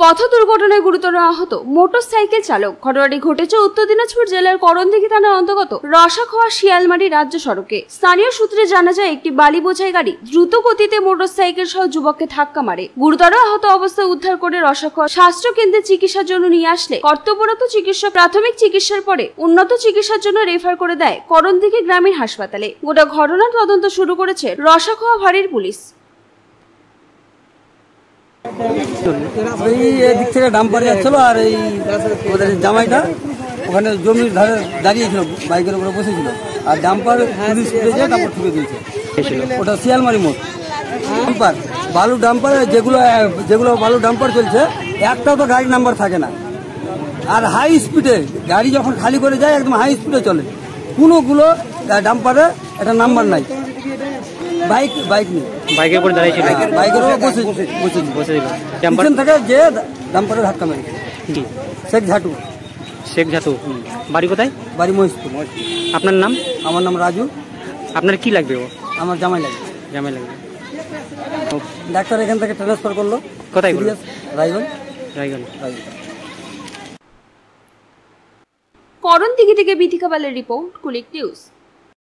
পথ দুর্ঘটনায় গুরুতর আহত মোটরসাইকেল চালক। ঘটনাটি ঘটেছে উত্তর দিনাজপুর জেলার করণদিঘি থানার অন্তর্গত রসাখোয়া শিয়ালমারি রাজ্য সড়কে। স্থানীয় সূত্রে জানা যায়, একটি বালি বোঝাই গাড়ি দ্রুত গতিতে মোটরসাইকেল সহ যুবককে ধাক্কা মারে। গুরুতর আহত অবস্থায় উদ্ধার করে রসাখোয়া স্বাস্থ্য কেন্দ্রে চিকিৎসার জন্য নিয়ে আসলে কর্তব্যরত চিকিৎসক প্রাথমিক চিকিৎসার পরে উন্নত চিকিৎসার জন্য রেফার করে দেয় করণদিঘি গ্রামীণ হাসপাতালে। গোটা ঘটনার তদন্ত শুরু করেছে রসাখোয়া ফাঁড়ির পুলিশ। এদিক থেকে ডাম্পার যাচ্ছিল আর এই ওদের জামাইটা ওখানে জমির ধারে দাঁড়িয়েছিল, বাইকের উপরে বসেছিল আর ডাম্পার পুলিশ উঠেছে, তারপর ঠুকে দিয়েছে। ওটা শিয়ালমারি মোড় ডাম্পার, বালু ডাম্পার, যেগুলো বালু ডাম্পার চলছে একটাও তো গাড়ির নাম্বার থাকে না। আর হাই স্পিডে গাড়ি যখন খালি করে যায় একদম হাই স্পিডে চলে, কোনোগুলো ডাম্পারে একটা নাম্বার নাই। বাইক নেই, বাইকের উপর দাঁড়িয়েছিল, বাইকের উপর বসেছিল। পিছন থেকে যে ডাম্পারে ধাক্কা মেরেছে। শেখ ঝাটু। বাড়ি কোথায়? বাড়ি মহিষপুর। আপনার নাম? আমার নাম রাজু। আপনার কি লাগবে? ও আমার জামাই লাগবে। জামাই লাগবে। ডাক্তার এখান থেকে ট্রান্সফার করলো। কোথায়? রায়গঞ্জ। করণদিঘি থেকে বিথিকা পালের রিপোর্ট, কুলিক নিউজ।